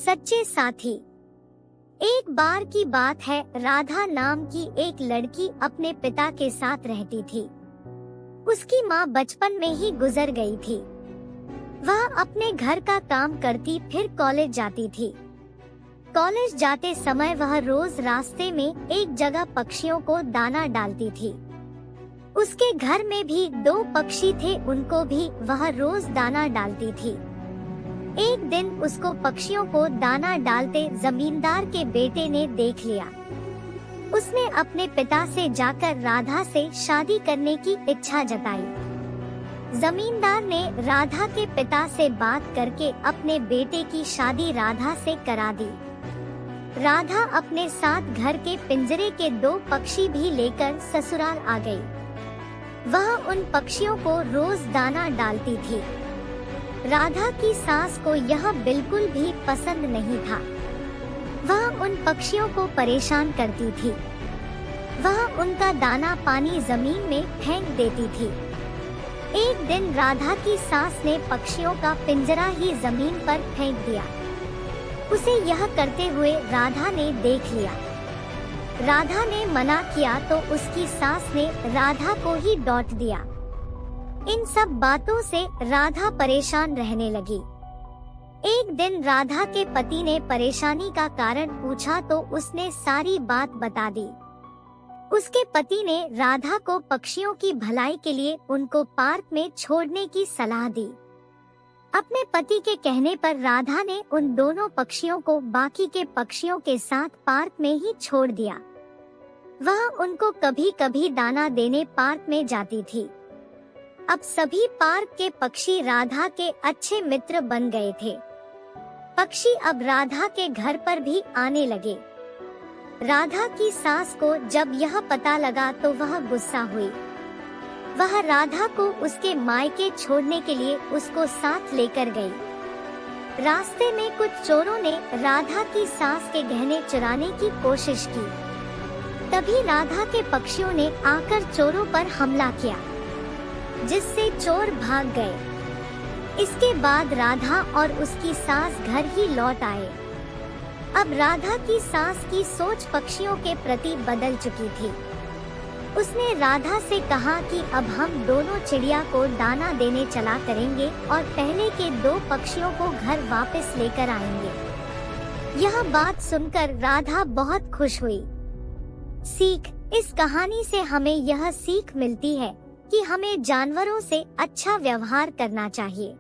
सच्चे साथी। एक बार की बात है, राधा नाम की एक लड़की अपने पिता के साथ रहती थी। उसकी माँ बचपन में ही गुजर गई थी। वह अपने घर का काम करती फिर कॉलेज जाती थी। कॉलेज जाते समय वह रोज रास्ते में एक जगह पक्षियों को दाना डालती थी। उसके घर में भी 2 पक्षी थे, उनको भी वह रोज दाना डालती थी। एक दिन उसको पक्षियों को दाना डालते जमींदार के बेटे ने देख लिया। उसने अपने पिता से जाकर राधा से शादी करने की इच्छा जताई। जमींदार ने राधा के पिता से बात करके अपने बेटे की शादी राधा से करा दी। राधा अपने साथ घर के पिंजरे के 2 पक्षी भी लेकर ससुराल आ गई। वह उन पक्षियों को रोज दाना डालती थी। राधा की सास को यह बिल्कुल भी पसंद नहीं था। वह उन पक्षियों को परेशान करती थी। वह उनका दाना पानी जमीन में फेंक देती थी। एक दिन राधा की सास ने पक्षियों का पिंजरा ही जमीन पर फेंक दिया। उसे यह करते हुए राधा ने देख लिया। राधा ने मना किया तो उसकी सास ने राधा को ही डांट दिया। इन सब बातों से राधा परेशान रहने लगी। एक दिन राधा के पति ने परेशानी का कारण पूछा तो उसने सारी बात बता दी। उसके पति ने राधा को पक्षियों की भलाई के लिए उनको पार्क में छोड़ने की सलाह दी। अपने पति के कहने पर राधा ने उन दोनों पक्षियों को बाकी के पक्षियों के साथ पार्क में ही छोड़ दिया। वह उनको कभी कभी दाना देने पार्क में जाती थी। अब सभी पार्क के पक्षी राधा के अच्छे मित्र बन गए थे। पक्षी अब राधा के घर पर भी आने लगे। राधा की सास को जब यह पता लगा तो वह गुस्सा हुई। वह राधा को उसके मायके छोड़ने के लिए उसको साथ लेकर गई। रास्ते में कुछ चोरों ने राधा की सास के गहने चुराने की कोशिश की। तभी राधा के पक्षियों ने आकर चोरों पर हमला किया, जिससे चोर भाग गए। इसके बाद राधा और उसकी सास घर ही लौट आए। अब राधा की सास की सोच पक्षियों के प्रति बदल चुकी थी। उसने राधा से कहा कि अब हम दोनों चिड़िया को दाना देने चला करेंगे और पहले के 2 पक्षियों को घर वापस लेकर आएंगे। यह बात सुनकर राधा बहुत खुश हुई। सीख: इस कहानी से हमें यह सीख मिलती है कि हमें जानवरों से अच्छा व्यवहार करना चाहिए।